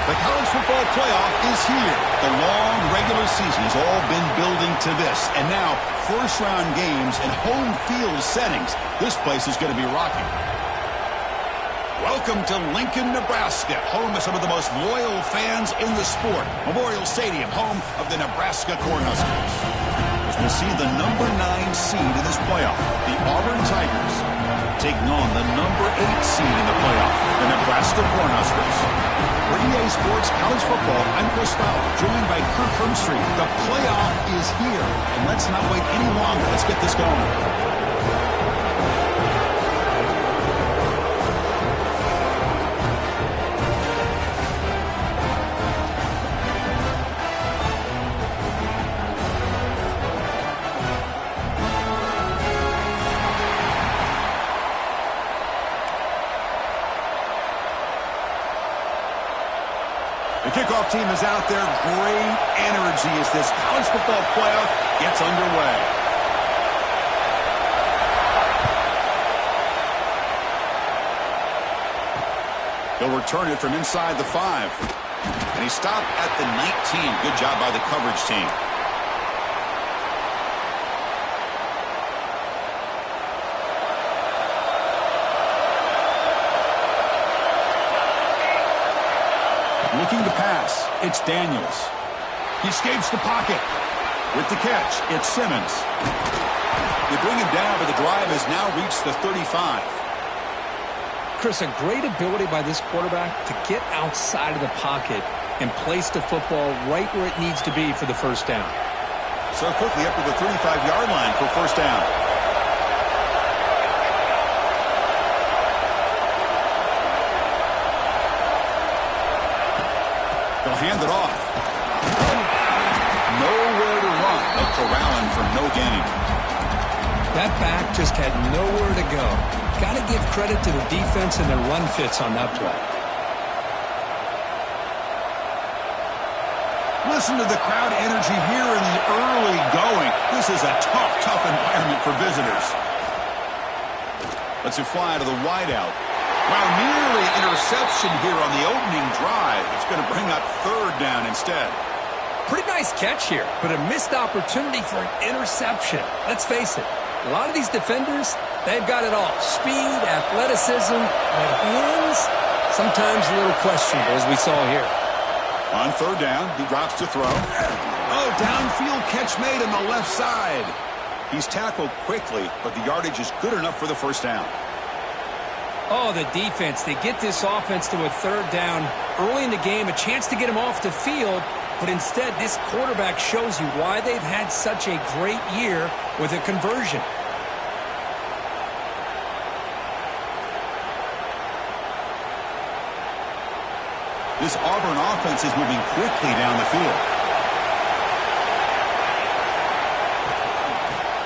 The college football playoff is here. The long regular season has all been building to this. And now, first-round games and home field settings. This place is going to be rocking. Welcome to Lincoln, Nebraska, home of some of the most loyal fans in the sport. Memorial Stadium, home of the Nebraska Cornhuskers. As we'll see the number 9 seed in this playoff, the Auburn Tigers, taking on the number 8 seed in the playoff, the Nebraska Cornhuskers. For EA Sports College Football, I'm Chris Fowler, joined by Kirk Hermstreet. The playoff is here, and let's not wait any longer. Let's get this going. The kickoff team is out there. Great energy as this college football playoff gets underway. He'll return it from inside the 5. And he stopped at the 19. Good job by the coverage team. Looking to pass, it's Daniels. He escapes the pocket. With the catch, it's Simmons. They bring him down, but the drive has now reached the 35. Chris, a great ability by this quarterback to get outside of the pocket and place the football right where it needs to be for the first down. So quickly up to the 35-yard line for first down. They'll hand it off. Nowhere to run. They'll corral him for no gain. That back just had nowhere to go. Got to give credit to the defense and their run fits on that play. Listen to the crowd energy here in the early going. This is a tough environment for visitors. Let's fly to the wideout. Wow, nearly interception here on the opening drive. It's going to bring up third down instead. Pretty nice catch here, but a missed opportunity for an interception. Let's face it, a lot of these defenders, they've got it all. Speed, athleticism, but hands, sometimes a little questionable, as we saw here. On third down, he drops to throw. Oh, downfield catch made on the left side. He's tackled quickly, but the yardage is good enough for the first down. Oh, the defense. They get this offense to a third down early in the game, a chance to get him off the field, but instead this quarterback shows you why they've had such a great year with a conversion. This Auburn offense is moving quickly down the field.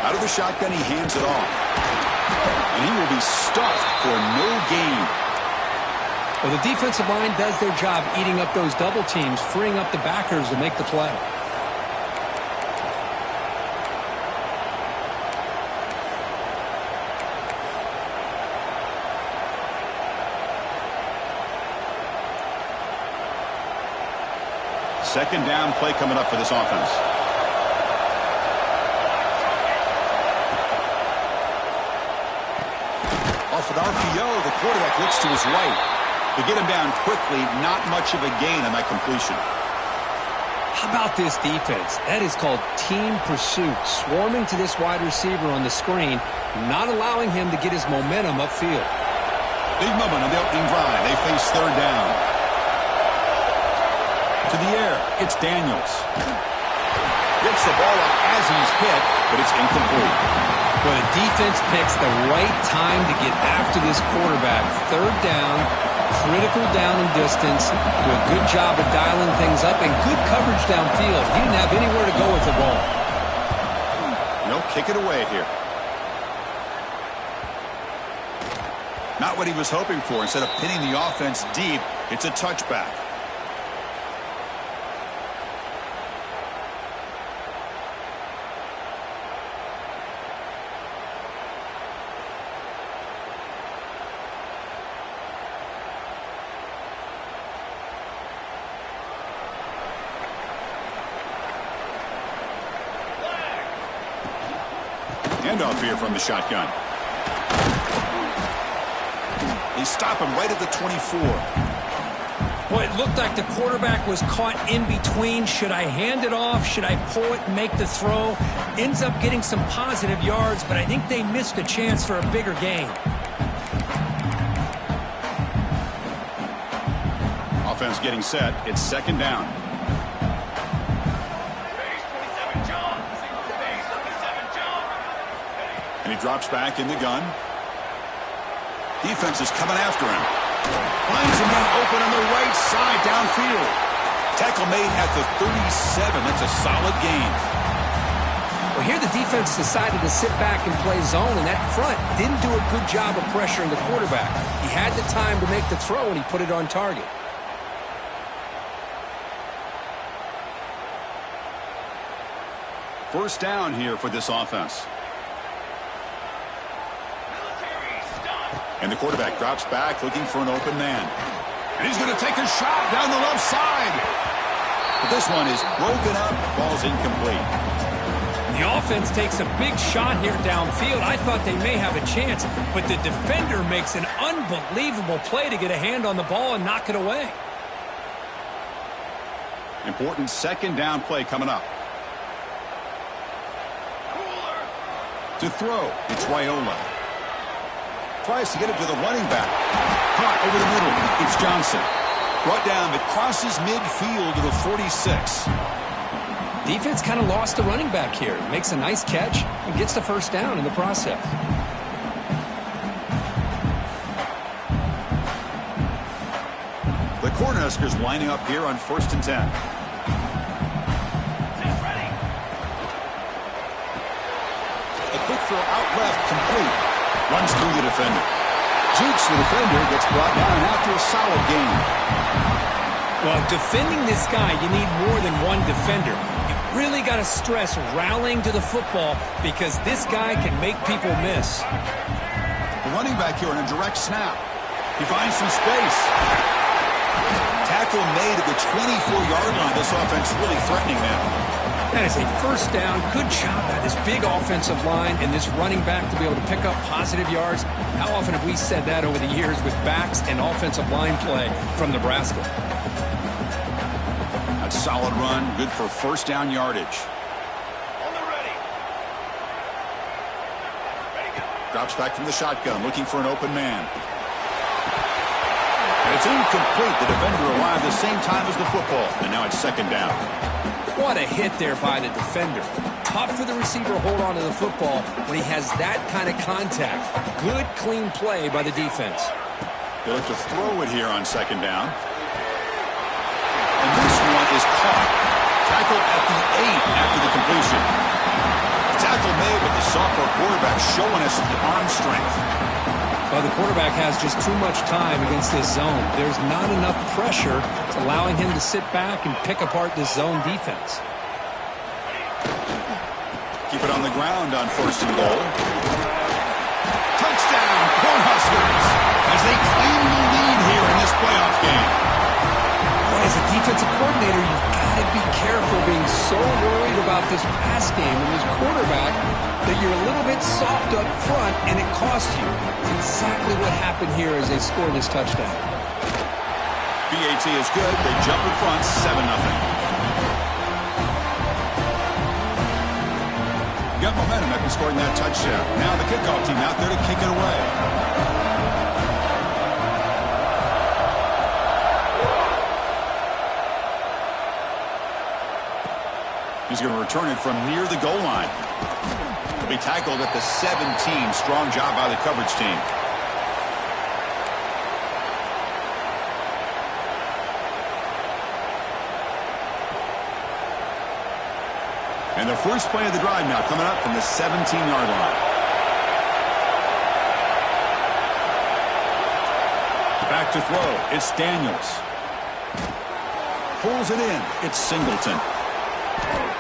Out of the shotgun, he hands it off. And he will be stuffed for no gain. Well, the defensive line does their job eating up those double teams, freeing up the backers to make the play. Second down play coming up for this offense. Off with RPO, the quarterback looks to his right. To get him down quickly, not much of a gain on that completion. How about this defense? That is called team pursuit. Swarming to this wide receiver on the screen, not allowing him to get his momentum upfield. Big moment on the opening drive. They face third down. To the air, it's Daniels. Gets the ball up as he's hit, but it's incomplete. But the defense picks the right time to get after this quarterback. Third down, critical down and distance. Do a good job of dialing things up and good coverage downfield. He didn't have anywhere to go with the ball. No, kick it away here. Not what he was hoping for. Instead of pinning the offense deep, it's a touchback. Handoff here from the shotgun. They stop him right at the 24. Well, it looked like the quarterback was caught in between. Should I hand it off? Should I pull it and make the throw? Ends up getting some positive yards, but I think they missed a chance for a bigger gain. Offense getting set. It's second down. And he drops back in the gun. Defense is coming after him. Finds a man open on the right side downfield. Tackle made at the 37. That's a solid gain. Well, here the defense decided to sit back and play zone, and that front didn't do a good job of pressuring the quarterback. He had the time to make the throw, and he put it on target. First down here for this offense. And the quarterback drops back looking for an open man. And he's going to take a shot down the left side. But this one is broken up, falls incomplete. The offense takes a big shot here downfield. I thought they may have a chance, but the defender makes an unbelievable play to get a hand on the ball and knock it away. Important second down play coming up. To throw, it's Raiola. Tries to get it to the running back. Caught over the middle. It's Johnson. Brought down, but crosses midfield to the 46. Defense kind of lost the running back here. Makes a nice catch and gets the first down in the process. The Cornhuskers lining up here on 1st and 10. A quick throw out left, complete. Runs through the defender. Jukes the defender, gets brought down after a solid gain. Well, defending this guy, you need more than one defender. You really got to stress rallying to the football because this guy can make people miss. The running back here on a direct snap. He finds some space. Tackle made at the 24-yard line. This offense really threatening now. That is a first down. Good job by this big offensive line and this running back to be able to pick up positive yards. How often have we said that over the years with backs and offensive line play from Nebraska? A solid run, good for first down yardage. On the ready. Drops back from the shotgun, looking for an open man. And it's incomplete. The defender arrived the same time as the football, and now it's second down. What a hit there by the defender. Tough for the receiver to hold on to the football when he has that kind of contact. Good, clean play by the defense. They look to throw it here on second down. And this one is caught. Tackled at the 8 after the completion. The tackle made, but the sophomore quarterback showing us the arm strength. Well, the quarterback has just too much time against this zone. There's not enough pressure allowing him to sit back and pick apart this zone defense. Keep it on the ground on 1st and goal. Touchdown, Cornhuskers, as they claim the lead here in this playoff game. Boy, as a defensive coordinator, you've got to be careful being so worried about this pass game and this quarterback that you're a little bit soft up front and it costs you. It's exactly what happened here as they scored this touchdown. BAT is good. They jump in front, 7-0. Got momentum after scoring that touchdown. Now the kickoff team out there to kick it away. He's going to return it from near the goal line. He'll be tackled at the 17. Strong job by the coverage team. And the first play of the drive now coming up from the 17-yard line. Back to throw. It's Daniels. Pulls it in. It's Singleton.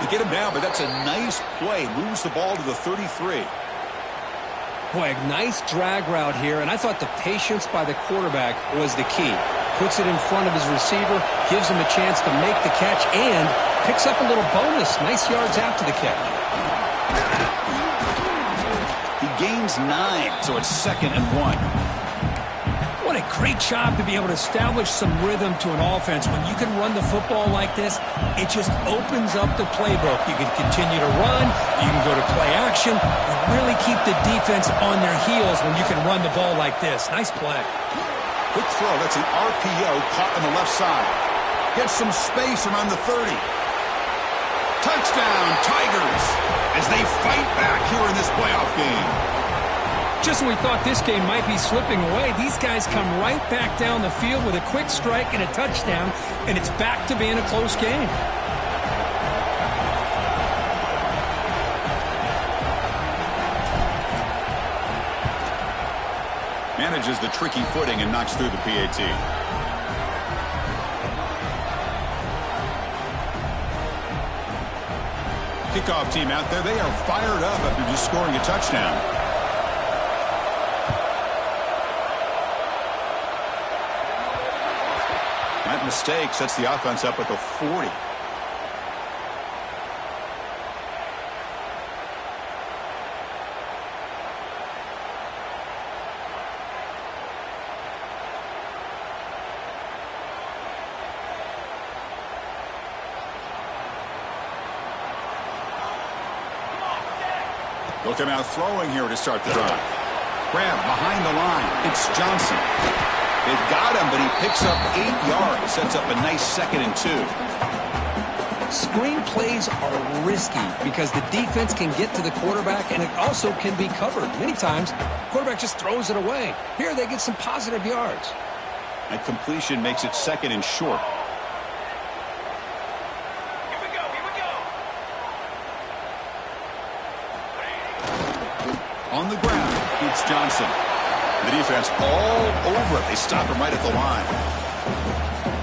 They get him down, but that's a nice play. Moves the ball to the 33. Boy, a nice drag route here, and I thought the patience by the quarterback was the key. Puts it in front of his receiver, gives him a chance to make the catch, and picks up a little bonus. Nice yards after the catch. He gains 9, so it's 2nd and 1. What a great job to be able to establish some rhythm to an offense. When you can run the football like this, it just opens up the playbook. You can continue to run, you can go to play action, and really keep the defense on their heels when you can run the ball like this. Nice play. Quick throw. That's an RPO caught on the left side. Gets some space around the 30. Touchdown, Tigers, as they fight back here in this playoff game. Just when we thought this game might be slipping away, these guys come right back down the field with a quick strike and a touchdown, and it's back to being a close game. Manages the tricky footing and knocks through the PAT. Kickoff team out there, they are fired up after just scoring a touchdown. That mistake sets the offense up at the 40. They'll come out throwing here to start the drive. Grab behind the line. It's Johnson. They've got him, but he picks up 8 yards. Sets up a nice 2nd and 2. Screen plays are risky because the defense can get to the quarterback, and it also can be covered. Many times, the quarterback just throws it away. Here, they get some positive yards. That completion makes it 2nd and short. Here we go. On the ground, it's Johnson. The defense all over it. They stop him right at the line.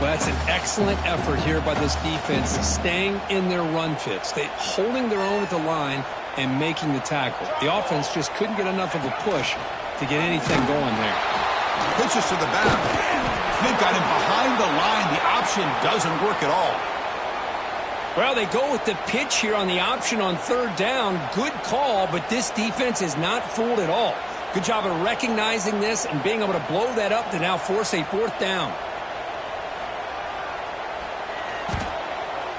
Well, that's an excellent effort here by this defense, staying in their run fits. They holding their own at the line and making the tackle. The offense just couldn't get enough of a push to get anything going there. Pitches to the back. They've got him behind the line. The option doesn't work at all. Well, they go with the pitch here on the option on 3rd down. Good call, but this defense is not fooled at all. Good job of recognizing this and being able to blow that up to now force a 4th down.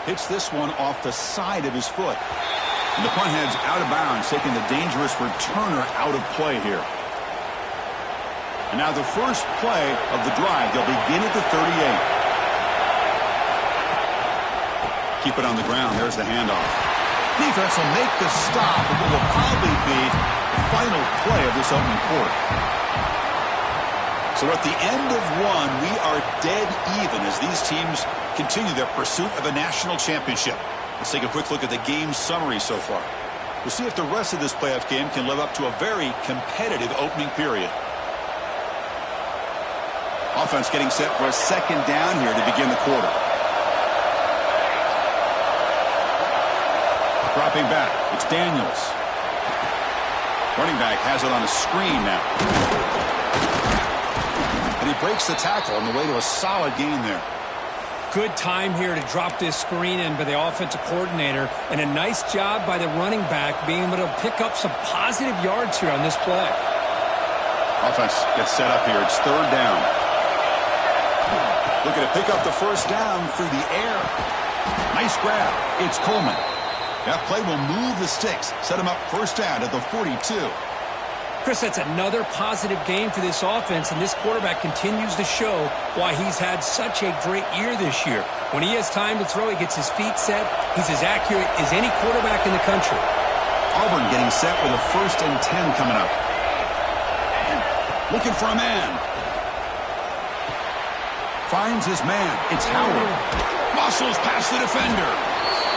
Hits this one off the side of his foot. And the punt heads out of bounds, taking the dangerous returner out of play here. And now the first play of the drive. They'll begin at the 38. Keep it on the ground. There's the handoff. Defense will make the stop, but it will probably be the final play of this opening quarter. So at the end of one, we are dead even as these teams continue their pursuit of a national championship. Let's take a quick look at the game summary so far. We'll see if the rest of this playoff game can live up to a very competitive opening period. Offense getting set for a 2nd down here to begin the quarter. Dropping back, it's Daniels. Running back has it on a screen now. And he breaks the tackle on the way to a solid gain there. Good time here to drop this screen in by the offensive coordinator, and a nice job by the running back being able to pick up some positive yards here on this play. Offense gets set up here. It's 3rd down. Looking to pick up the 1st down through the air. Nice grab. It's Coleman. That play will move the sticks. Set him up 1st down at the 42. Chris, that's another positive game for this offense, and this quarterback continues to show why he's had such a great year this year. When he has time to throw, he gets his feet set. He's as accurate as any quarterback in the country. Auburn getting set with a 1st and 10 coming up. Looking for a man. Finds his man. It's Howard. Muscles past the defender.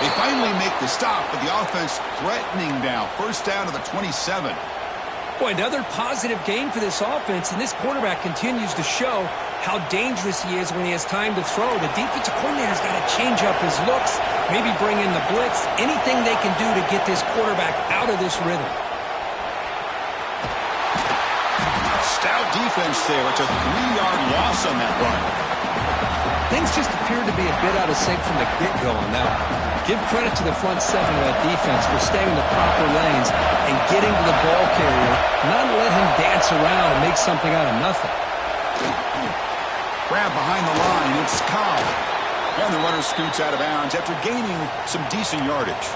They finally make the stop, but the offense threatening now. 1st down to the 27. Boy, another positive game for this offense, and this quarterback continues to show how dangerous he is when he has time to throw. The defensive coordinator's got to change up his looks, maybe bring in the blitz, anything they can do to get this quarterback out of this rhythm. Stout defense there. It's a 3-yard loss on that run. Things just appeared to be a bit out of sync from the get-go on that one. Give credit to the front 7 of that defense for staying in the proper lanes and getting to the ball carrier, not let him dance around and make something out of nothing. Grab behind the line. It's Cobb. And the runner scoots out of bounds after gaining some decent yardage.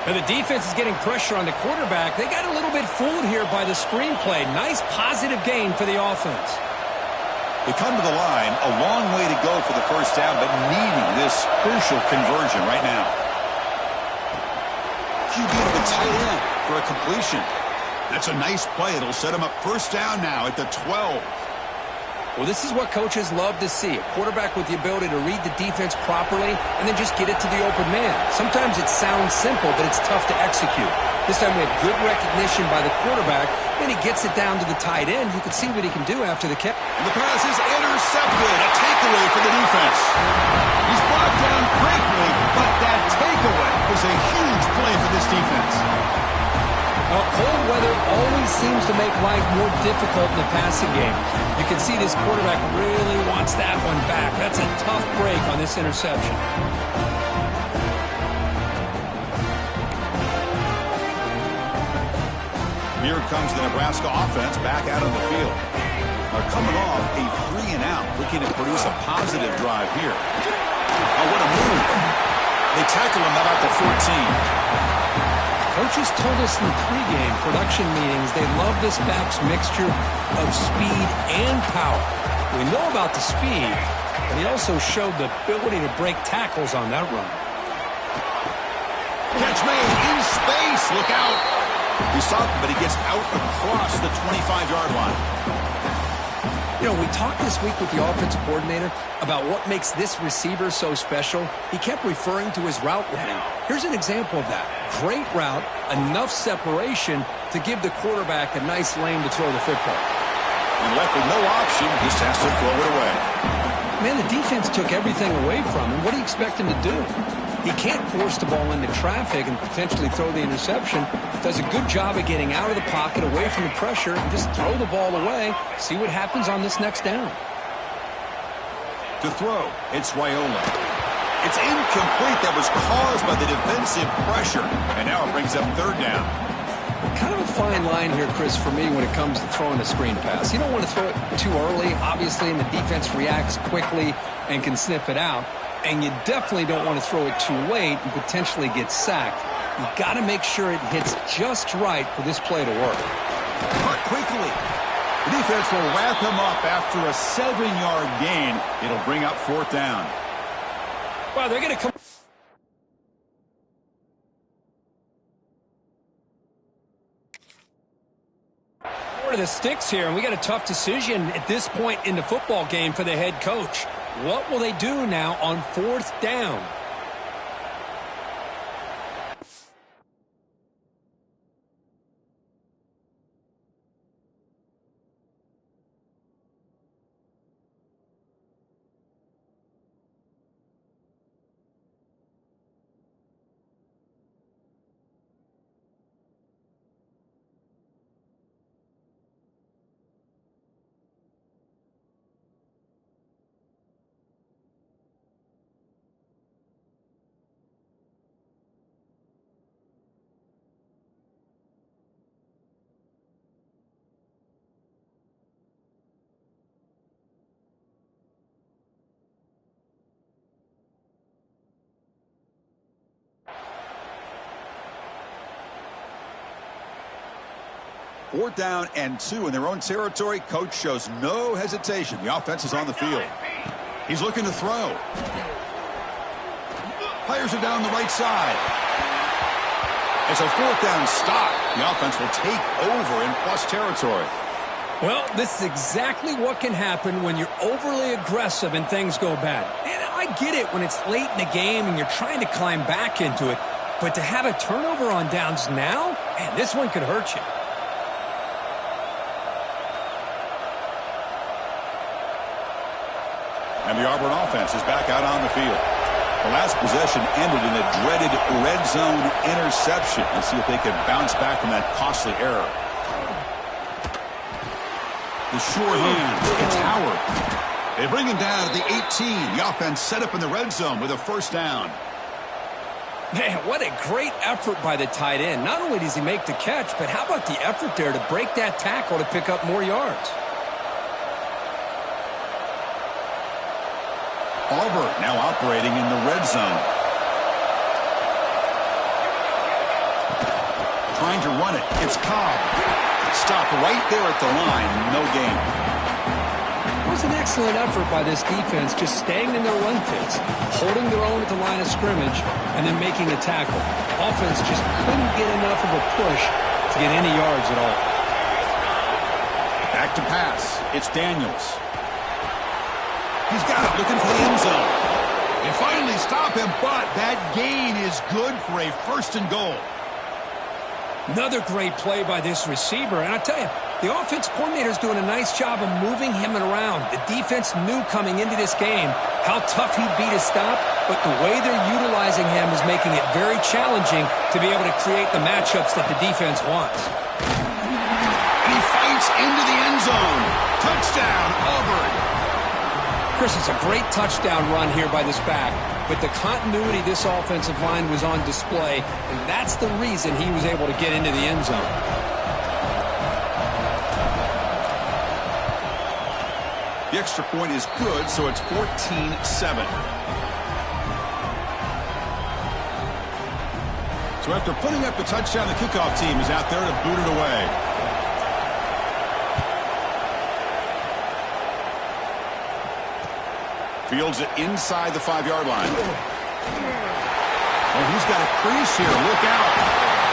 And the defense is getting pressure on the quarterback. They got a little bit fooled here by the screenplay. Nice positive gain for the offense. They come to the line, a long way to go for the first down, but needing this crucial conversion right now. QB to the tight end for a completion. That's a nice play. It'll set him up first down now at the 12. Well, this is what coaches love to see. A quarterback with the ability to read the defense properly and then just get it to the open man. Sometimes it sounds simple, but it's tough to execute. This time we had good recognition by the quarterback. Then he gets it down to the tight end. You can see what he can do after the catch. And the pass is intercepted. A takeaway for the defense. He's brought down quickly, but that takeaway was a huge play for this defense. Cold weather always seems to make life more difficult in the passing game. You can see this quarterback really wants that one back. That's a tough break on this interception. Here comes the Nebraska offense back out on the field. They're coming off a 3-and-out, looking to produce a positive drive here. Oh, what a move. They tackle him about the 14. Coaches told us in pregame production meetings they love this back's mixture of speed and power. We know about the speed, but he also showed the ability to break tackles on that run. Catch made in space. Look out. He stopped, but he gets out across the 25-yard line. You know, we talked this week with the offensive coordinator about what makes this receiver so special. He kept referring to his route running. Here's an example of that. Great route, enough separation to give the quarterback a nice lane to throw the football. And left with no option, just has to throw it away. Man, the defense took everything away from him. What do you expect him to do? He can't force the ball into traffic and potentially throw the interception. Does a good job of getting out of the pocket, away from the pressure, and just throw the ball away. See what happens on this next down. To throw, it's Raiola. It's incomplete. That was caused by the defensive pressure. And now it brings up third down. Kind of a fine line here, Chris, for me when it comes to throwing a screen pass. You don't want to throw it too early, obviously, and the defense reacts quickly and can sniff it out. And you definitely don't want to throw it too late and potentially get sacked. You got to make sure it hits just right for this play to work. Cut quickly. The defense will wrap him up after a 7-yard gain. It'll bring up fourth down. Well, they're going to come. To the sticks here, and we got a tough decision at this point in the football game for the head coach. What will they do now on fourth down? Fourth down and 2 in their own territory. Coach shows no hesitation. The offense is on the field. He's looking to throw. Fires it down the right side. It's a fourth down stop. The offense will take over in plus territory. Well, this is exactly what can happen when you're overly aggressive and things go bad. And I get it when it's late in the game and you're trying to climb back into it. But to have a turnover on downs now, man, this one could hurt you. And the Auburn offense is back out on the field. The last possession ended in a dreaded red zone interception. Let's see if they can bounce back from that costly error. The short hand. It's Howard. They bring him down at the 18. The offense set up in the red zone with a first down. Man, what a great effort by the tight end. Not only does he make the catch, but how about the effort there to break that tackle to pick up more yards? Auburn now operating in the red zone. Trying to run it. It's Cobb. Stopped right there at the line. No gain. It was an excellent effort by this defense, just staying in their run fits, holding their own at the line of scrimmage, and then making a tackle. Offense just couldn't get enough of a push to get any yards at all. Back to pass. It's Daniels. He's got it, looking for the end zone. They finally stop him, but that gain is good for a 1st and goal. Another great play by this receiver, and I tell you, the offense coordinator is doing a nice job of moving him around. The defense knew coming into this game how tough he'd be to stop, but the way they're utilizing him is making it very challenging to be able to create the matchups that the defense wants. And he fights into the end zone. Touchdown, Auburn. Chris, it's a great touchdown run here by this back, but the continuity of this offensive line was on display, and that's the reason he was able to get into the end zone. The extra point is good, so it's 14-7. So after putting up the touchdown, the kickoff team is out there to boot it away. Fields it inside the 5-yard line. Oh, he's got a crease here. Look out.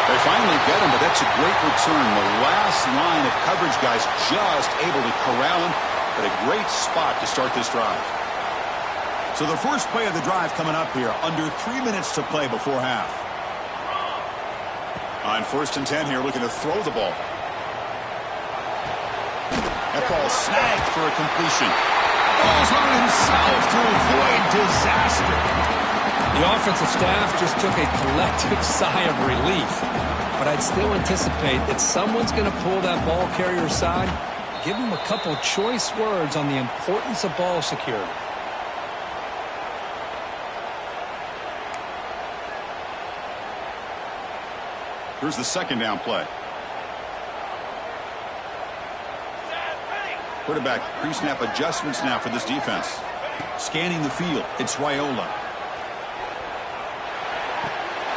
They finally get him, but that's a great return. The last line of coverage guys just able to corral him, but a great spot to start this drive. So the first play of the drive coming up here. Under 3 minutes to play before half. On 1st and 10 here, looking to throw the ball. That ball snagged for a completion. Falls on himself to avoid disaster. The offensive staff just took a collective sigh of relief. But I'd still anticipate that someone's going to pull that ball carrier aside, give him a couple choice words on the importance of ball security. Here's the 2nd down play. Quarterback pre-snap adjustments now for this defense. Scanning the field. It's Raiola.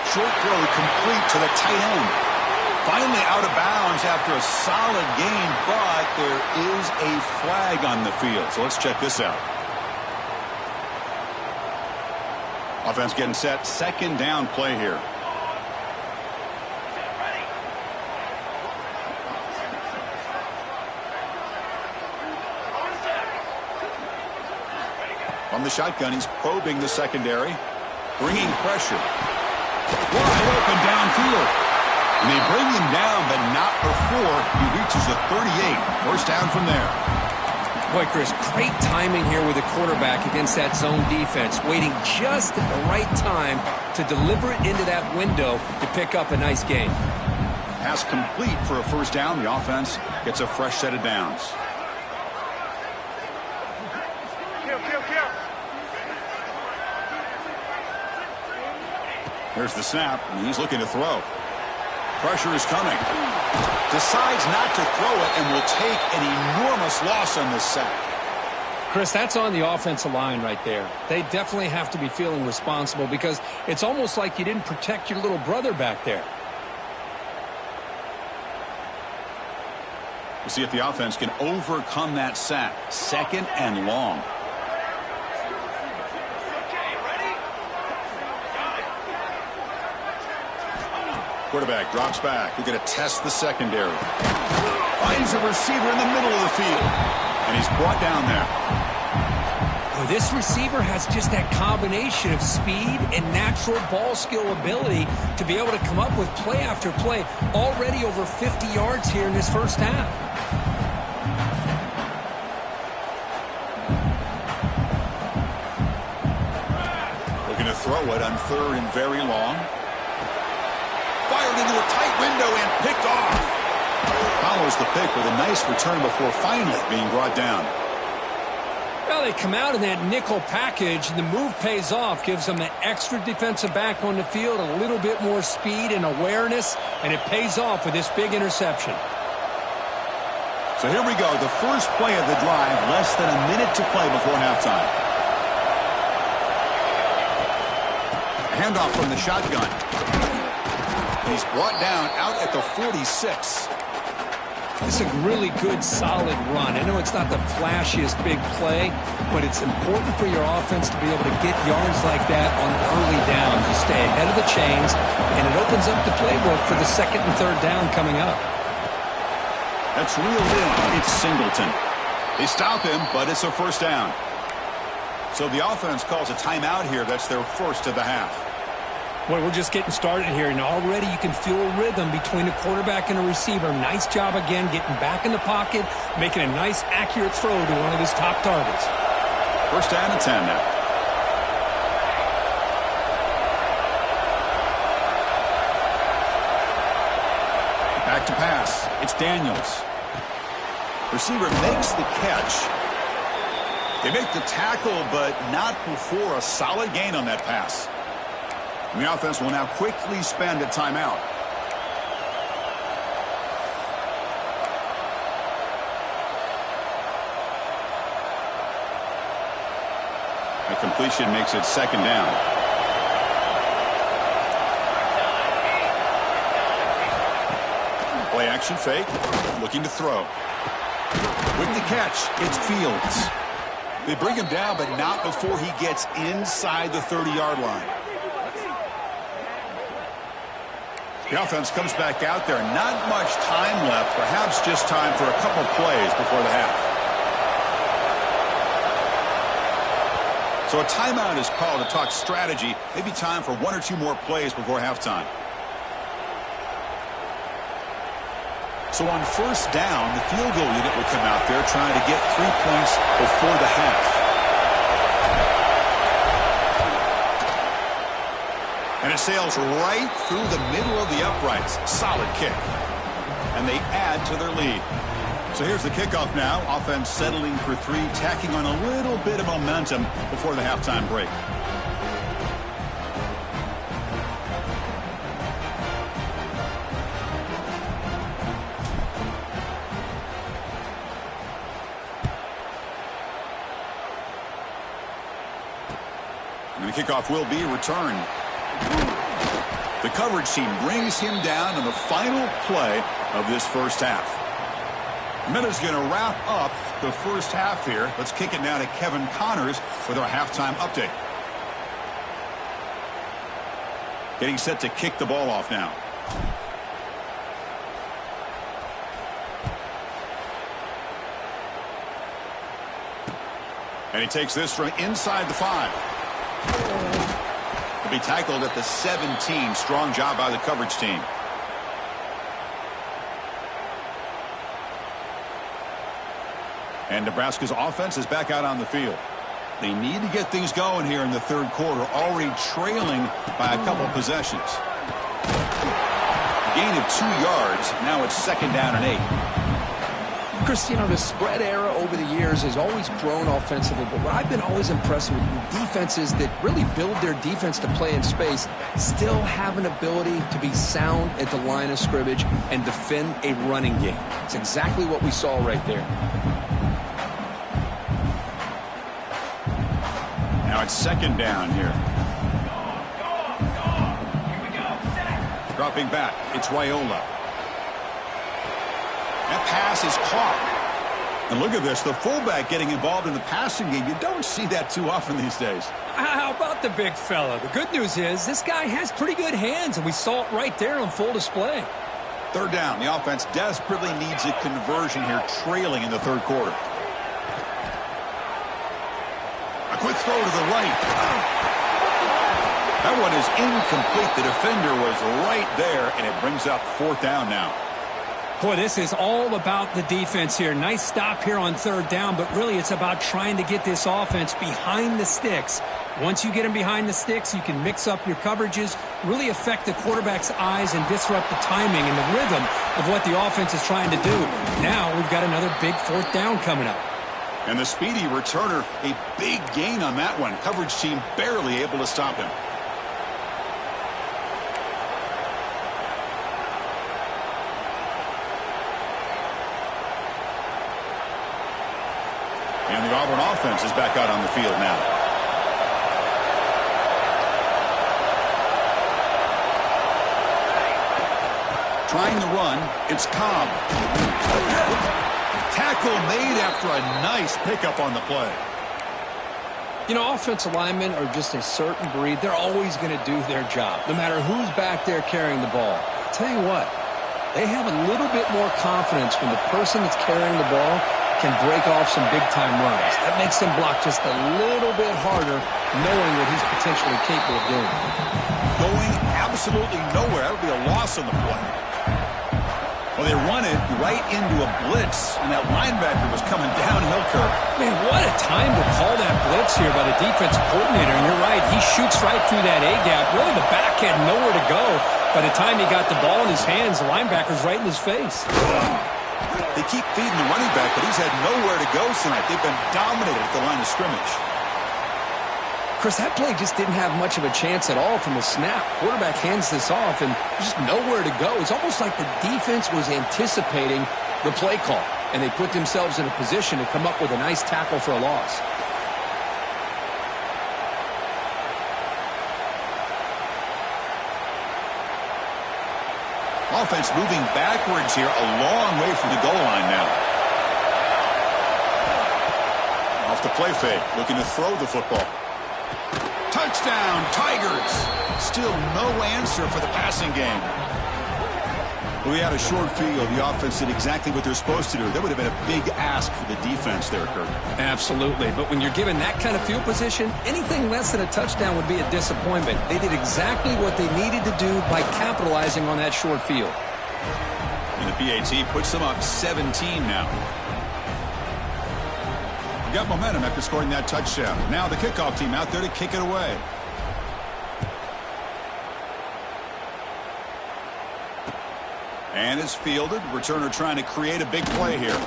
Short throw complete to the tight end. Finally out of bounds after a solid gain, but there is a flag on the field. So let's check this out. Offense getting set. 2nd down play here. On the shotgun, he's probing the secondary, bringing pressure. Wide open downfield. And they bring him down, but not before he reaches the 38. 1st down from there. Boy, Chris, great timing here with the quarterback against that zone defense, waiting just at the right time to deliver it into that window to pick up a nice gain. Pass complete for a 1st down. The offense gets a fresh set of downs. There's the snap, and he's looking to throw. Pressure is coming. Decides not to throw it and will take an enormous loss on this sack. Chris, that's on the offensive line right there. They definitely have to be feeling responsible because it's almost like you didn't protect your little brother back there. We'll see if the offense can overcome that sack. 2nd and long. Quarterback drops back. We're going to test the secondary. Finds a receiver in the middle of the field. And he's brought down there. Well, this receiver has just that combination of speed and natural ball skill ability to be able to come up with play after play. Already over 50 yards here in this 1st half. Looking to throw it on 3rd and very long. Fired into a tight window and picked off. Follows the pick with a nice return before finally being brought down. Well, they come out in that nickel package, and the move pays off, gives them an extra defensive back on the field, a little bit more speed and awareness, and it pays off with this big interception. So here we go, the first play of the drive, less than a minute to play before halftime. A handoff from the shotgun. He's brought down out at the 46. It's a really good, solid run. I know it's not the flashiest big play, but it's important for your offense to be able to get yards like that on early downs. You stay ahead of the chains, and it opens up the playbook for the second and third down coming up. That's reeled in. It's Singleton. They stop him, but it's a first down. So the offense calls a timeout here. That's their first of the half. Boy, we're just getting started here, and already you can feel a rhythm between the quarterback and the receiver. Nice job again getting back in the pocket, making a nice, accurate throw to one of his top targets. First down and 10 now. Back to pass. It's Daniels. Receiver makes the catch. They make the tackle, but not before a solid gain on that pass. The offense will now quickly spend a timeout. A completion makes it second down. Play action fake. Looking to throw. With the catch, it's Fields. They bring him down, but not before he gets inside the 30-yard line. The offense comes back out there. Not much time left. Perhaps just time for a couple plays before the half. So a timeout is called to talk strategy. Maybe time for one or two more plays before halftime. So on first down, the field goal unit will come out there trying to get 3 points before the half. And it sails right through the middle of the uprights. Solid kick. And they add to their lead. So here's the kickoff now. Offense settling for 3, tacking on a little bit of momentum before the halftime break. And the kickoff will be returned. The coverage team brings him down on the final play of this first half. Minuta's going to wrap up the first half here. Let's kick it now to Kevin Connors with our halftime update. Getting set to kick the ball off now. And he takes this from inside the 5. Will be tackled at the 17. Strong job by the coverage team. And Nebraska's offense is back out on the field. They need to get things going here in the third quarter, already trailing by a couple possessions. A gain of 2 yards. Now it's second down and 8. Chris, you know, the spread era over the years has always grown offensively, but what I've been always impressed with defenses that really build their defense to play in space still have an ability to be sound at the line of scrimmage and defend a running game. It's exactly what we saw right there. Now it's second down here. Dropping back, it's Raiola. That pass is caught. And look at this, the fullback getting involved in the passing game. You don't see that too often these days. How about the big fella? The good news is this guy has pretty good hands, and we saw it right there on full display. Third down. The offense desperately needs a conversion here, trailing in the third quarter. A quick throw to the right. That one is incomplete. The defender was right there, and it brings up fourth down now. Boy, this is all about the defense here. Nice stop here on third down, but really it's about trying to get this offense behind the sticks. Once you get them behind the sticks, you can mix up your coverages, really affect the quarterback's eyes and disrupt the timing and the rhythm of what the offense is trying to do. Now we've got another big fourth down coming up. And the speedy returner, a big gain on that one. Coverage team barely able to stop him. And the Auburn offense is back out on the field now. Trying the run, it's Cobb. Tackle made after a nice pickup on the play. You know, offensive linemen are just a certain breed. They're always going to do their job, no matter who's back there carrying the ball. I'll tell you what, they have a little bit more confidence when the person that's carrying the ball can break off some big-time runs. That makes them block just a little bit harder, knowing what he's potentially capable of doing. Going absolutely nowhere. That would be a loss on the play. Well, they run it right into a blitz, and that linebacker was coming downhill, Kirk. Man, what a time to call that blitz here by the defensive coordinator. And you're right, he shoots right through that A-gap. Really, the back had nowhere to go. By the time he got the ball in his hands, the linebacker's right in his face. They keep feeding the running back, but he's had nowhere to go tonight. They've been dominated at the line of scrimmage. Chris, that play just didn't have much of a chance at all from the snap. Quarterback hands this off, and there's just nowhere to go. It's almost like the defense was anticipating the play call, and they put themselves in a position to come up with a nice tackle for a loss. Offense moving backwards here, a long way from the goal line now. Off the play fake, looking to throw the football. Touchdown, Tigers! Still no answer for the passing game. We had a short field. The offense did exactly what they're supposed to do. That would have been a big ask for the defense there, Kirk. Absolutely. But when you're given that kind of field position, anything less than a touchdown would be a disappointment. They did exactly what they needed to do by capitalizing on that short field. And the PAT puts them up 17 now. Got momentum after scoring that touchdown. Now the kickoff team out there to kick it away. And is fielded. Returner trying to create a big play here.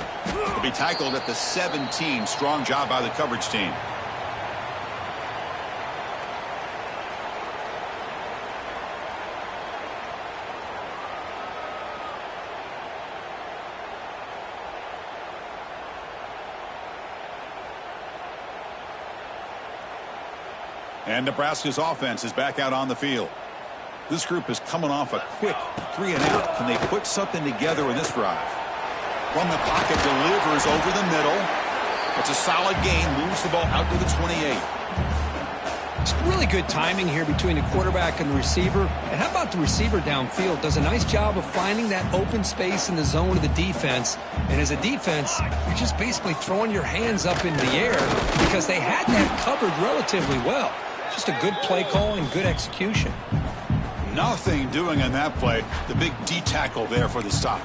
He'll be tackled at the 17. Strong job by the coverage team. And Nebraska's offense is back out on the field. This group is coming off a quick 3-and-out. Can they put something together in this drive? From the pocket, delivers over the middle. It's a solid gain. Moves the ball out to the 28. It's really good timing here between the quarterback and the receiver. And how about the receiver downfield? Does a nice job of finding that open space in the zone of the defense. And as a defense, you're just basically throwing your hands up in the air because they had that covered relatively well. Just a good play call and good execution. Nothing doing on that play. The big D tackle there for the stop.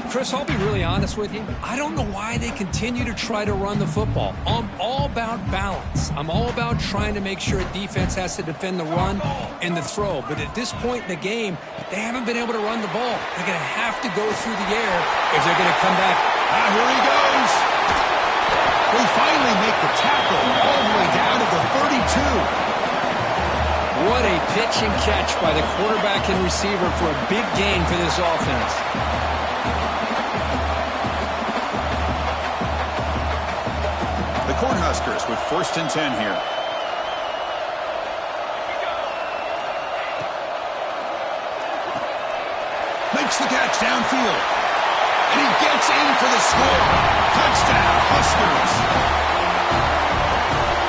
Chris, I'll be really honest with you. I don't know why they continue to try to run the football. I'm all about balance. I'm all about trying to make sure a defense has to defend the run and the throw. But at this point in the game, they haven't been able to run the ball. They're going to have to go through the air if they're going to come back. Here he goes. We finally make the tackle all the way down to the 32. What a pitch and catch by the quarterback and receiver for a big gain for this offense. The Cornhuskers with 1st and 10 here. Makes the catch downfield. And he gets in for the score. Touchdown, Huskers.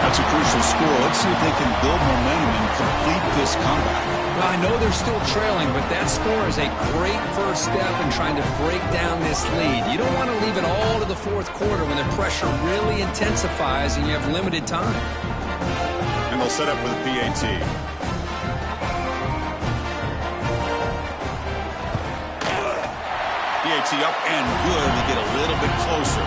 That's a crucial score. Let's see if they can build momentum and complete this comeback. Well, I know they're still trailing, but that score is a great first step in trying to break down this lead. You don't want to leave it all to the fourth quarter when the pressure really intensifies and you have limited time. And they'll set up with a PAT. PAT up and good to get a little bit closer.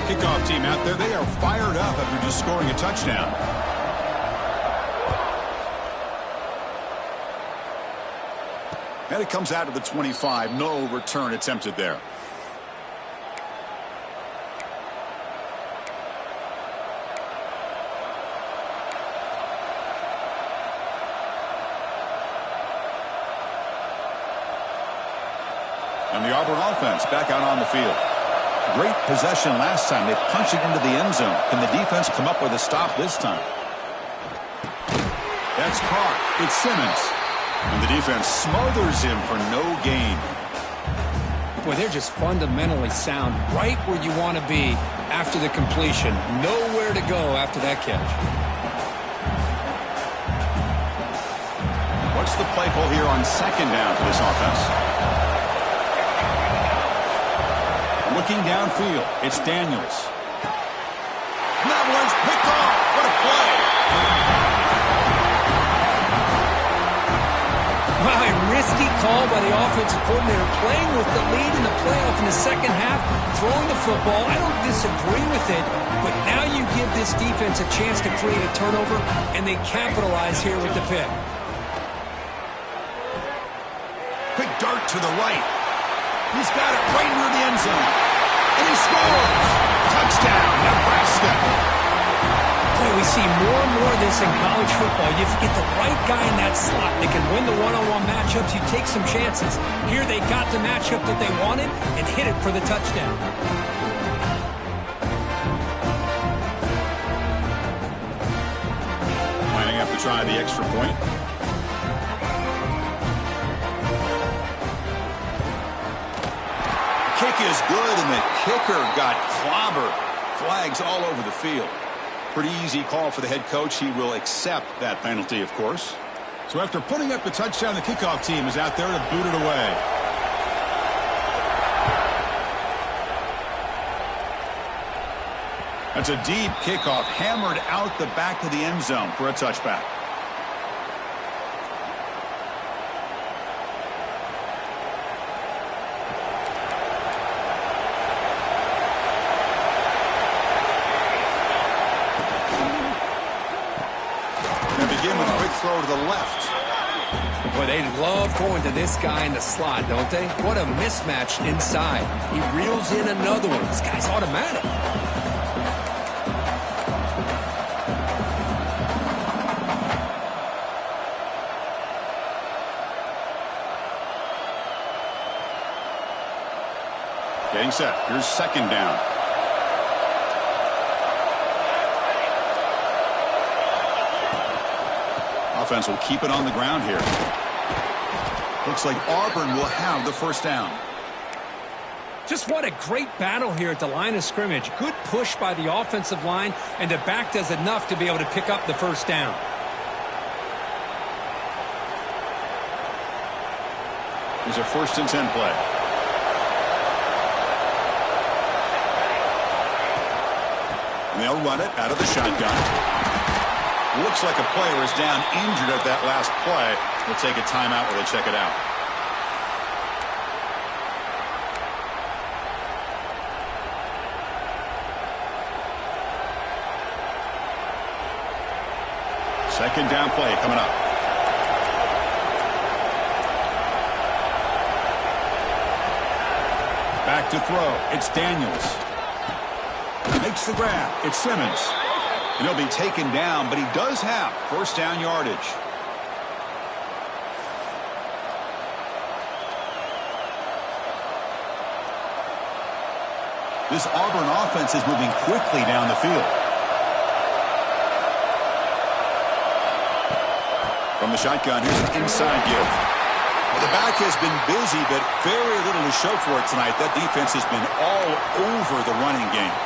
Kickoff team out there, they are fired up after just scoring a touchdown. And it comes out of the 25. No return attempted there. And the Auburn offense back out on the field. Great possession last time. They punched it into the end zone. Can the defense come up with a stop this time? That's caught. It's Simmons. And the defense smothers him for no gain. Boy, they're just fundamentally sound. Right where you want to be after the completion. Nowhere to go after that catch. What's the play call here on second down for this offense? Looking downfield, it's Daniels. And that one's picked off. What a play. Wow, a risky call by the offensive coordinator, playing with the lead in the playoff in the second half, throwing the football. I don't disagree with it, but now you give this defense a chance to create a turnover, and they capitalize here with the pick. Quick dart to the right. He's got it right near the end zone. And he scores! Touchdown, Nebraska! Boy, we see more and more of this in college football. If you get the right guy in that slot, they can win the one-on-one matchups. You take some chances. Here they got the matchup that they wanted and hit it for the touchdown. Lining up to try the extra point. Kick is good, and the kicker got clobbered. Flags all over the field. Pretty easy call for the head coach. He will accept that penalty, of course. So after putting up the touchdown, the kickoff team is out there to boot it away. That's a deep kickoff, hammered out the back of the end zone for a touchback. Throw to the left. Boy, they love going to this guy in the slot, don't they? What a mismatch inside. He reels in another one. This guy's automatic. Getting set. Here's second down. Offense will keep it on the ground here. Looks like Auburn will have the first down. Just what a great battle here at the line of scrimmage. Good push by the offensive line, and the back does enough to be able to pick up the first down. Here's a 1st and 10 play. And they'll run it out of the shotgun. Looks like a player is down injured at that last play. We'll take a timeout while they check it out. Second down play coming up. Back to throw. It's Daniels. Makes the grab. It's Simmons. And he'll be taken down, but he does have first down yardage. This Auburn offense is moving quickly down the field. From the shotgun, here's an inside give. Well, the back has been busy, but very little to show for it tonight. That defense has been all over the running game.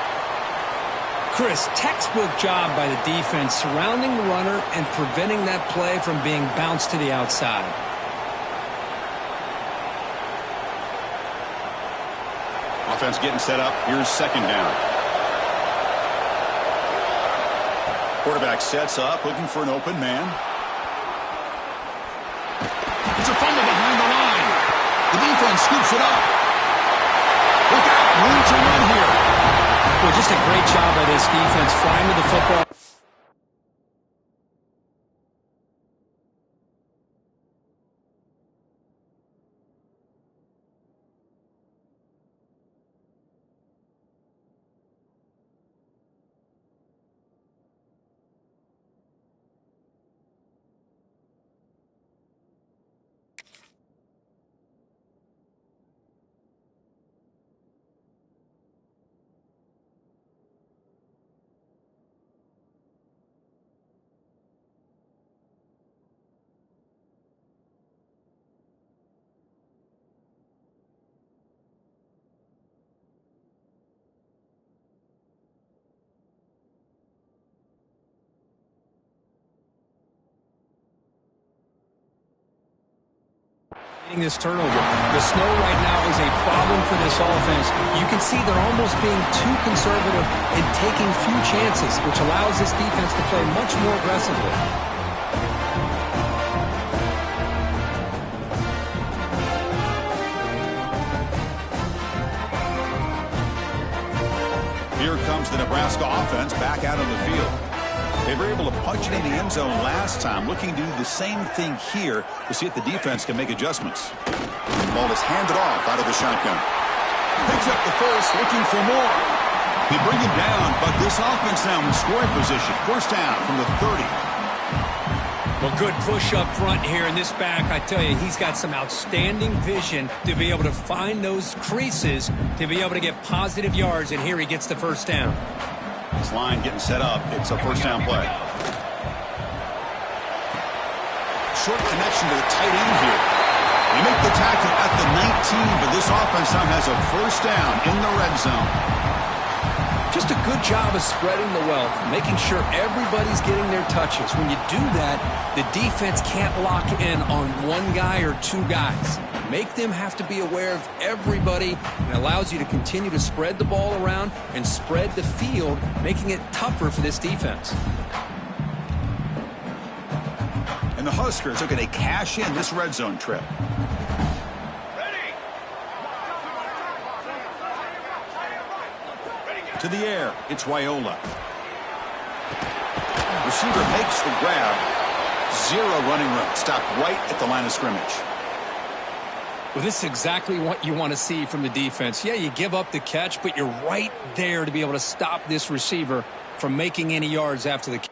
Chris, textbook job by the defense surrounding the runner and preventing that play from being bounced to the outside. Offense getting set up. Here's second down. Quarterback sets up, looking for an open man. It's a fumble behind the line. The defense scoops it up. Look out, room to run here. Well, just a great job by this defense flying with the football. This turnover. The snow right now is a problem for this offense. You can see they're almost being too conservative and taking few chances, which allows this defense to play much more aggressively. Here comes the Nebraska offense back out on the field. They were able to punch it in the end zone last time, looking to do the same thing here to see if the defense can make adjustments. The ball is handed off out of the shotgun. Picks up the first, looking for more. They bring him down, but this offense now in scoring position. First down from the 30. Well, good push up front here in this back. I tell you, he's got some outstanding vision to be able to find those creases, to be able to get positive yards, and here he gets the first down. This line getting set up. It's a first down play. Short connection to the tight end here. They make the tackle at the 19, but this offense now has a first down in the red zone. Just a good job of spreading the wealth, making sure everybody's getting their touches. When you do that, the defense can't lock in on one guy or two guys. Make them have to be aware of everybody, and allows you to continue to spread the ball around and spread the field, making it tougher for this defense. And the Huskers are going to cash in this red zone trip. To the air, it's Raiola. Receiver makes the grab. Zero running room. Stopped right at the line of scrimmage. Well, this is exactly what you want to see from the defense. Yeah, you give up the catch, but you're right there to be able to stop this receiver from making any yards after the catch.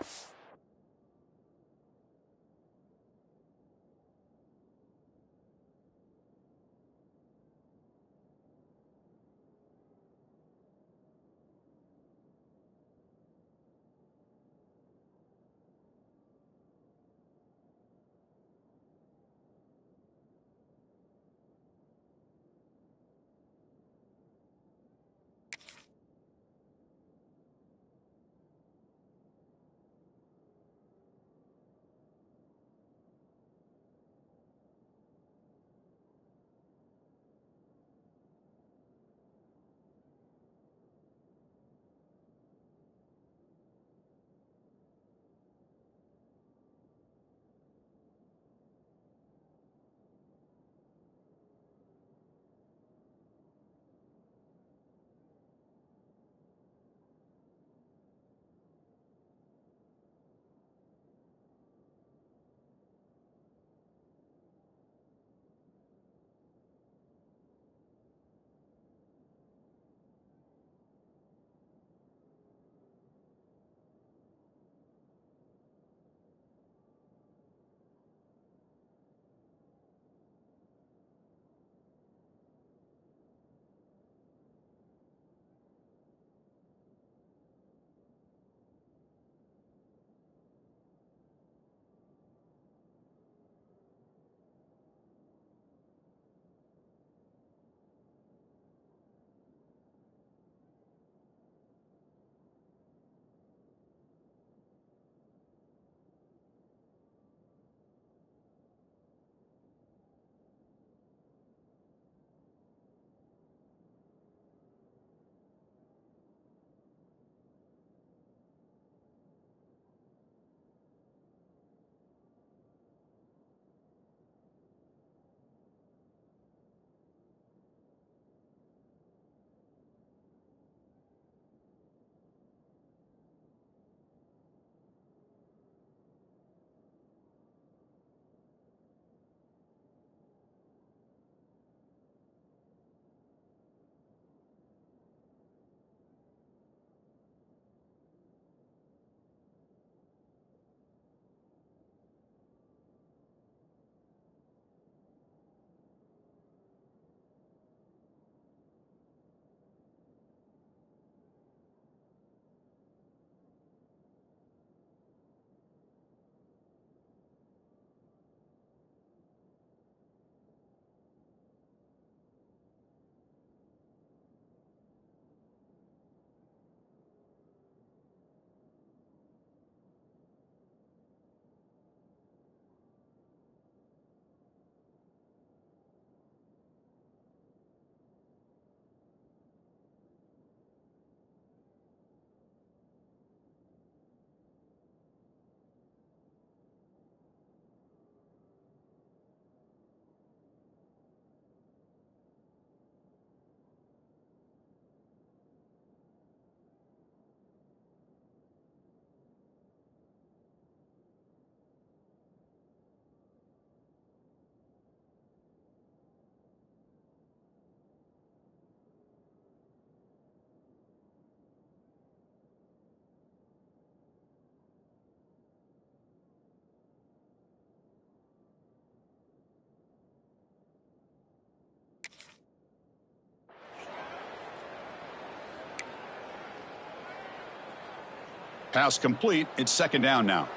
Pass complete. It's second down now.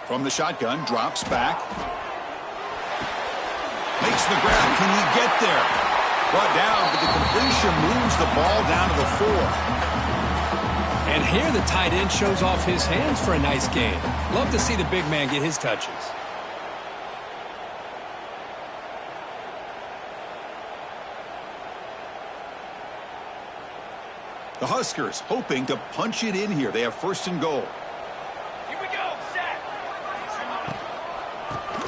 From the shotgun, drops back. Makes the grab. Can he get there? Brought down, but the completion moves the ball down to the 4. And here the tight end shows off his hands for a nice gain. Love to see the big man get his touches. The Huskers hoping to punch it in here. They have first and goal. Here we go, set.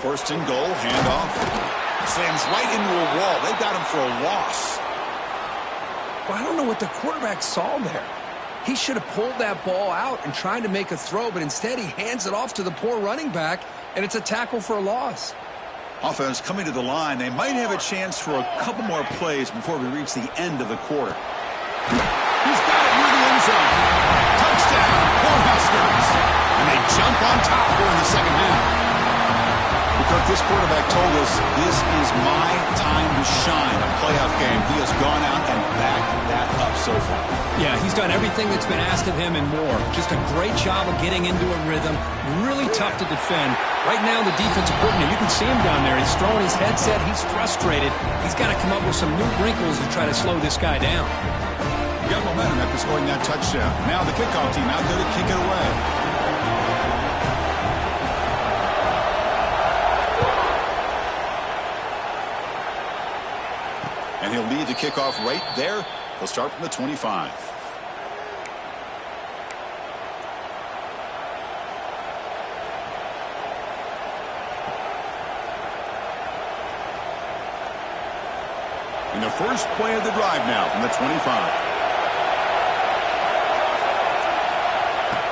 First and goal, handoff. Slams right into a wall. They've got him for a loss. Well, I don't know what the quarterback saw there. He should have pulled that ball out and tried to make a throw, but instead he hands it off to the poor running back, and it's a tackle for a loss. Offense coming to the line. They might have a chance for a couple more plays before we reach the end of the quarter. He's got it near the end zone. Touchdown, Cornhuskers. And they jump on top here in the second half. Because this quarterback told us this is my time to shine, a playoff game. He has gone out and backed that up so far. Yeah, he's done everything that's been asked of him and more. Just a great job of getting into a rhythm. Really tough to defend. Right now, the defensive coordinator, you can see him down there. He's throwing his headset. He's frustrated. He's got to come up with some new wrinkles to try to slow this guy down. You got momentum after scoring that touchdown. Now the kickoff team out there to kick it away. And he'll lead the kickoff right there. He'll start from the 25. In the first play of the drive now from the 25.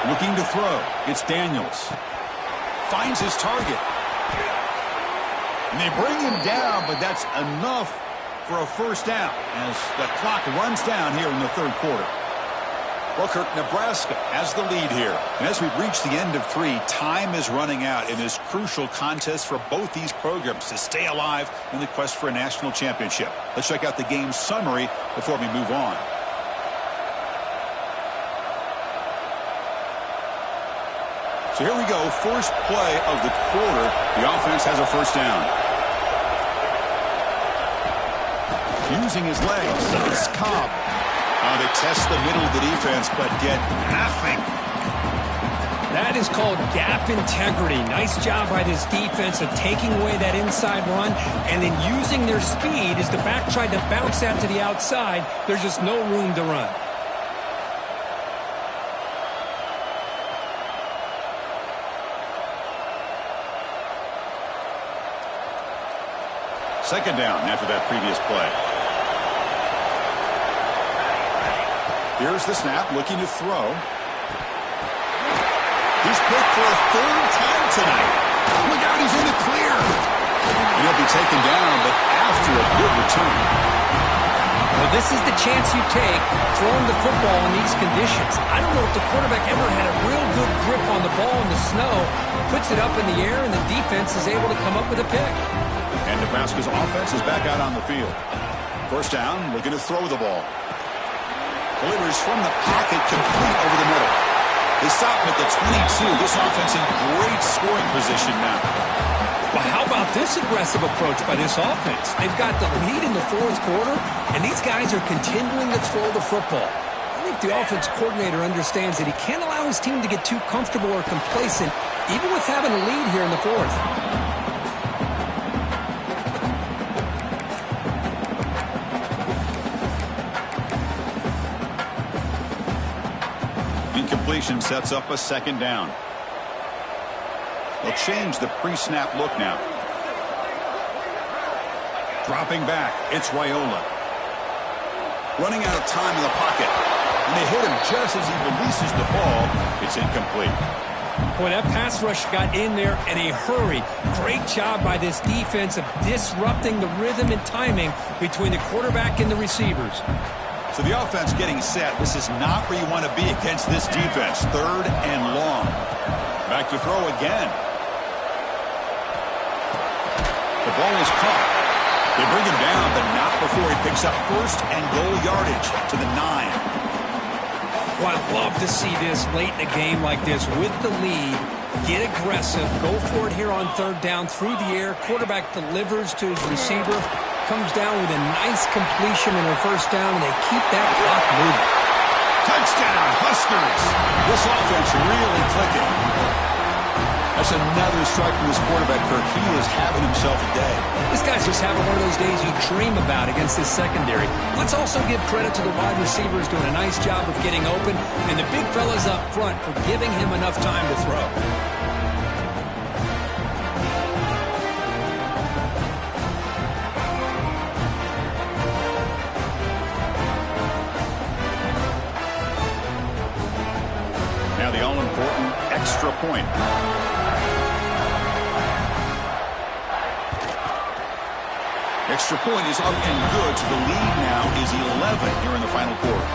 Looking to throw. It's Daniels. Finds his target. And they bring him down, but that's enough for a first down as the clock runs down here in the third quarter. Well, Kirk, Nebraska has the lead here. And as we reach the end of 3, time is running out in this crucial contest for both these programs to stay alive in the quest for a national championship. Let's check out the game summary before we move on. So here we go, first play of the quarter. The offense has a first down. Using his legs, it's Cobb. They test the middle of the defense, but get nothing. That is called gap integrity. Nice job by this defense of taking away that inside run and then using their speed as the back tried to bounce that to the outside. There's just no room to run. Second down after that previous play. Here's the snap, looking to throw. He's picked for a third time tonight. Look out, he's in the clear. And he'll be taken down, but after a good return. Well, this is the chance you take throwing the football in these conditions. I don't know if the quarterback ever had a real good grip on the ball in the snow, puts it up in the air, and the defense is able to come up with a pick. And Nebraska's offense is back out on the field. First down, looking to throw the ball. Delivers from the pocket, complete over the middle. They stop him at the 22. This offense in great scoring position now. Well, how about this aggressive approach by this offense? They've got the lead in the fourth quarter, and these guys are continuing to throw the football. I think the offense coordinator understands that he can't allow his team to get too comfortable or complacent, even with having a lead here in the fourth. Incompletion sets up a second down. They'll change the pre-snap look now. Dropping back, it's Raiola. Running out of time in the pocket. And they hit him just as he releases the ball. It's incomplete. Boy, that pass rush got in there in a hurry. Great job by this defense of disrupting the rhythm and timing between the quarterback and the receivers. So the offense getting set. This is not where you want to be against this defense. Third and long. Back to throw again. The ball is caught. They bring him down, but not before he picks up first and goal yardage to the 9. Well, I'd love to see this late in a game like this with the lead. Get aggressive. Go for it here on third down through the air. Quarterback delivers to his receiver. Comes down with a nice completion and a first down, and they keep that clock moving. Touchdown, Huskers. This offense really clicking. That's another strike from this quarterback, Kirk. He is having himself a day. This guy's just having one of those days you dream about against this secondary. Let's also give credit to the wide receivers doing a nice job of getting open, and the big fellas up front for giving him enough time to throw. Now the all-important extra point. Extra point is up and good, so the lead now is 11 here in the final quarter.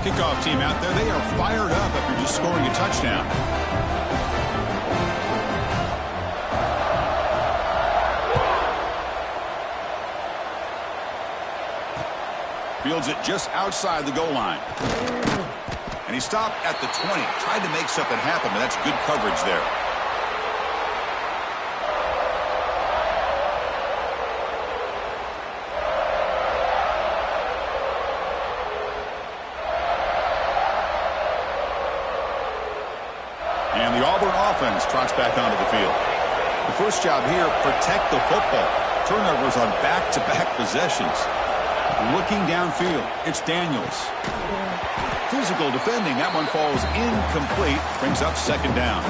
Kickoff team out there, they are fired up after just scoring a touchdown. Fields it just outside the goal line. And he stopped at the 20. Tried to make something happen, but that's good coverage there. And the Auburn offense trots back onto the field. The first job here, protect the football. Turnovers on back-to-back possessions. Looking downfield, it's Daniels. Physical defending, that one falls incomplete, brings up second down.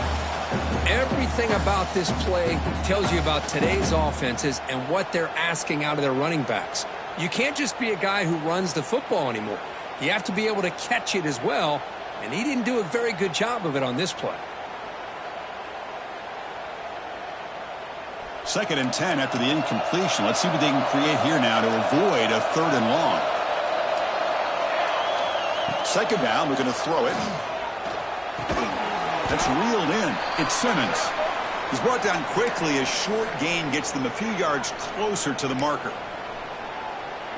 Everything about this play tells you about today's offenses and what they're asking out of their running backs. You can't just be a guy who runs the football anymore. You have to be able to catch it as well, and he didn't do a very good job of it on this play. Second and 10 after the incompletion. Let's see what they can create here now to avoid a third and long. Second down, we're going to throw it. That's reeled in. It's Simmons. He's brought down quickly. A short gain gets them a few yards closer to the marker.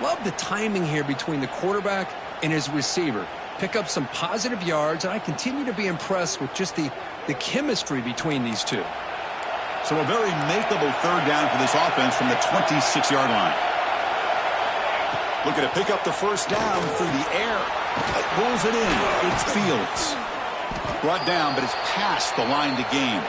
Love the timing here between the quarterback and his receiver. Pick up some positive yards, and I continue to be impressed with just the chemistry between these two. So a very makeable third down for this offense from the 26-yard line. Looking to pick up the first down through the air. Pulls it in. It's Fields. Brought down, but it's past the line to gain.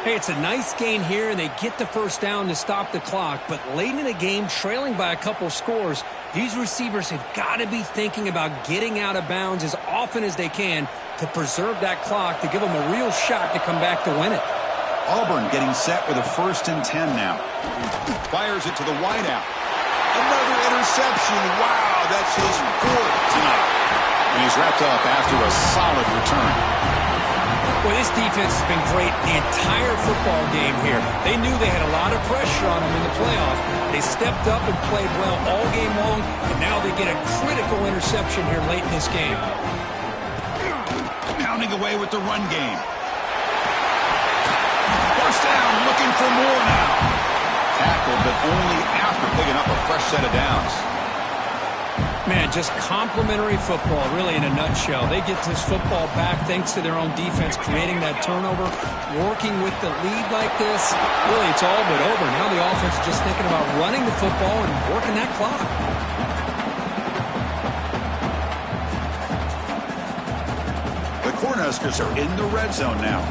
Hey, it's a nice gain here, and they get the first down to stop the clock. But late in the game, trailing by a couple scores, these receivers have got to be thinking about getting out of bounds as often as they can to preserve that clock, to give them a real shot to come back to win it. Auburn getting set with a first and 10 now. Fires it to the wideout. Another interception. Wow, that's his fourth tonight. And he's wrapped up after a solid return. Well, this defense has been great the entire football game here. They knew they had a lot of pressure on them in the playoff. They stepped up and played well all game long, and now they get a critical interception here late in this game. Pounding away with the run game. First down, looking for more now. Tackled, but only after picking up a fresh set of downs. Man, just complimentary football, really, in a nutshell. They get this football back thanks to their own defense, creating that turnover, working with the lead like this. Really, it's all but over. Now the offense is just thinking about running the football and working that clock. The Cornhuskers are in the red zone now.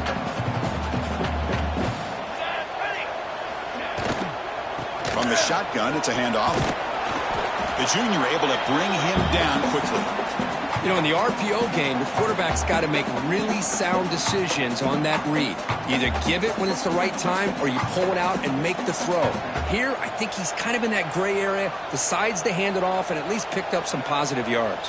From the shotgun, it's a handoff. The junior able to bring him down quickly. You know, in the RPO game, the quarterback's got to make really sound decisions on that read. Either give it when it's the right time or you pull it out and make the throw. Here, I think he's kind of in that gray area, decides to hand it off and at least picked up some positive yards.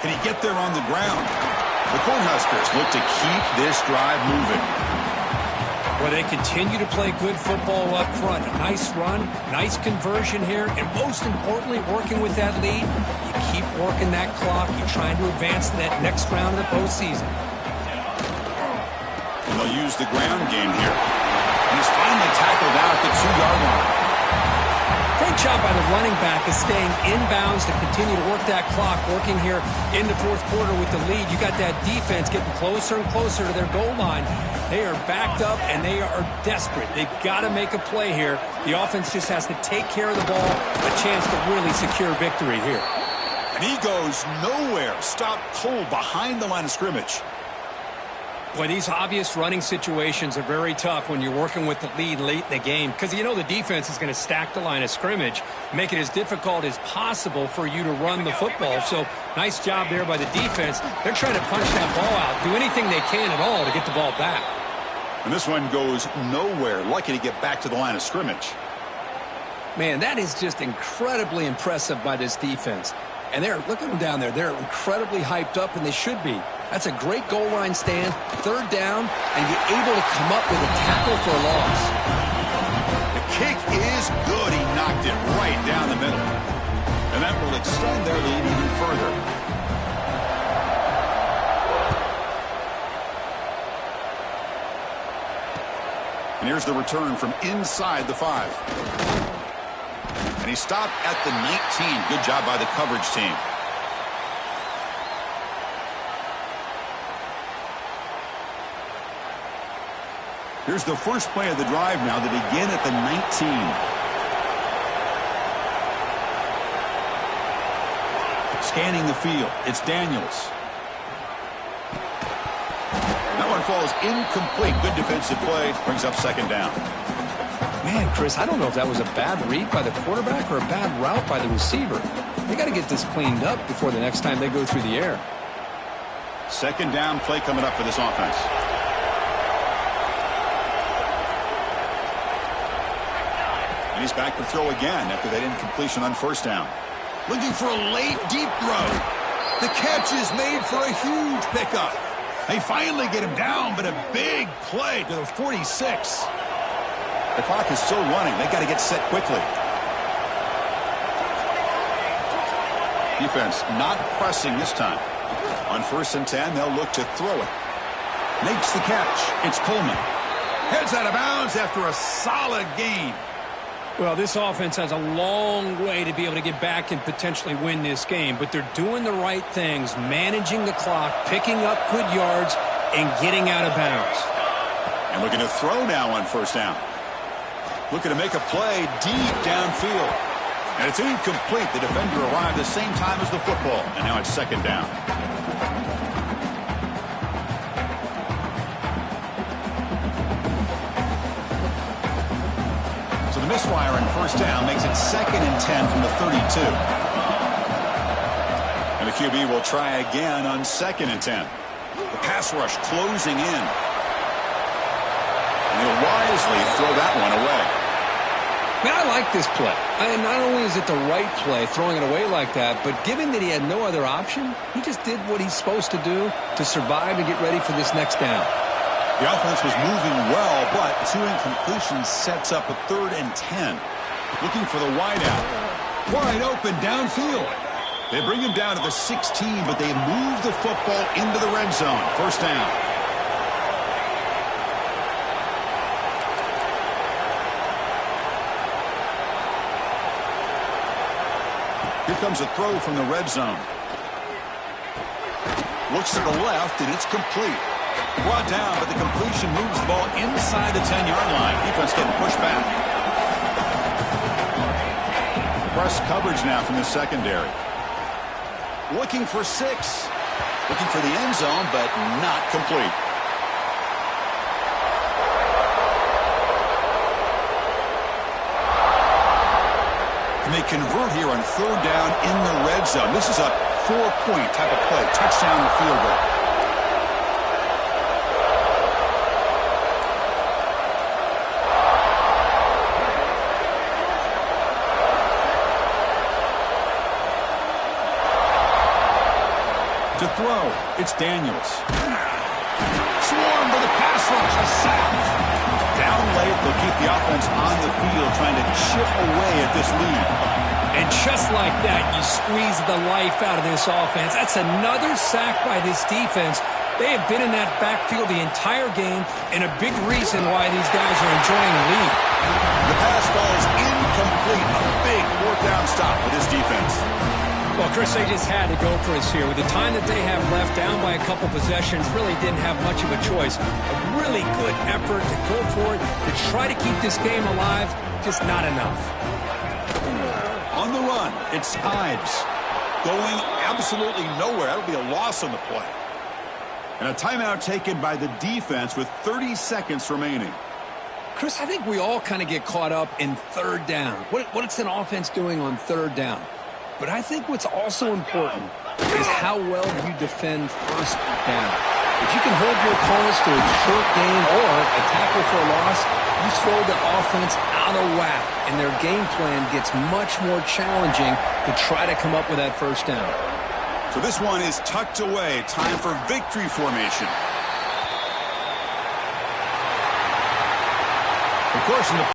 Can he get there on the ground? The Cornhuskers look to keep this drive moving. Well, they continue to play good football up front. A nice run, nice conversion here, and most importantly, working with that lead, you keep working that clock. You're trying to advance to that next round of the postseason. And they'll use the ground game here. And he's finally tackled out at the 2-yard line. Great job by the running back of staying inbounds to continue to work that clock, working here in the fourth quarter with the lead. You got that defense getting closer and closer to their goal line. They are backed up, and they are desperate. They've got to make a play here. The offense just has to take care of the ball, a chance to really secure victory here. And he goes nowhere. Stop cold behind the line of scrimmage. Boy, these obvious running situations are very tough when you're working with the lead late in the game because you know the defense is going to stack the line of scrimmage, make it as difficult as possible for you to run the football. So nice job there by the defense. They're trying to punch that ball out, do anything they can at all to get the ball back. And this one goes nowhere. Lucky to get back to the line of scrimmage. Man, that is just incredibly impressive by this defense. And look at them down there. They're incredibly hyped up, and they should be. That's a great goal line stand, third down, and you're able to come up with a tackle for a loss. The kick is good. He knocked it right down the middle. And that will extend their lead even further. And here's the return from inside the 5. And he stopped at the 19. Good job by the coverage team. Here's the first play of the drive now to begin at the 19. Scanning the field. It's Daniels. That one falls incomplete. Good defensive play. Brings up second down. Man, Chris, I don't know if that was a bad read by the quarterback or a bad route by the receiver. They got to get this cleaned up before the next time they go through the air. Second down play coming up for this offense. And he's back to throw again after that incompletion on first down. Looking for a late deep throw. The catch is made for a huge pickup. They finally get him down, but a big play to the 46. The clock is still running. They got to get set quickly. Defense not pressing this time. On 1st and 10, they'll look to throw it. Makes the catch. It's Coleman. Heads out of bounds after a solid gain. Well, this offense has a long way to be able to get back and potentially win this game, but they're doing the right things, managing the clock, picking up good yards, and getting out of bounds. And looking to throw now on first down. Looking to make a play deep downfield. And it's incomplete. The defender arrived the same time as the football. And now it's second down. So the misfire on first down makes it 2nd and 10 from the 32. And the QB will try again on 2nd and 10. The pass rush closing in. And he'll wisely throw that one away. Man, I like this play. And not only is it the right play, throwing it away like that, but given that he had no other option, he just did what he's supposed to do to survive and get ready for this next down. The offense was moving well, but 2 incompletions sets up a 3rd and 10. Looking for the wideout. Wide open downfield. They bring him down to the 16, but they move the football into the red zone. First down. Here comes a throw from the red zone. Looks to the left, and it's complete. Brought down, but the completion moves the ball inside the 10-yard line. Defense getting pushed back. Press coverage now from the secondary. Looking for 6. Looking for the end zone, but not complete. And they convert here on 3rd down in the red zone. This is a 4-point type of play. Touchdown or field goal. To throw, it's Daniels. Swarmed by the pass rush, a sack. Down late, they'll keep the offense on the field, trying to chip away at this lead. And just like that, you squeeze the life out of this offense. That's another sack by this defense. They have been in that backfield the entire game, and a big reason why these guys are enjoying the lead. The pass falls incomplete. A big fourth down stop for this defense. Well, Chris, they just had to go for us here. With the time that they have left, down by a couple possessions, really didn't have much of a choice. A really good effort to go for it, to try to keep this game alive, just not enough. On the run, it's Ives. Going absolutely nowhere. That'll be a loss on the play. And a timeout taken by the defense with 30 seconds remaining. Chris, I think we all kind of get caught up in third down. What's an offense doing on third down? But I think what's also important is how well you defend first down. If you can hold your opponents to a short gain or a tackle for a loss, you throw the offense out of whack, and their game plan gets much more challenging to try to come up with that first down. So this one is tucked away. Time for victory formation. Of course, in the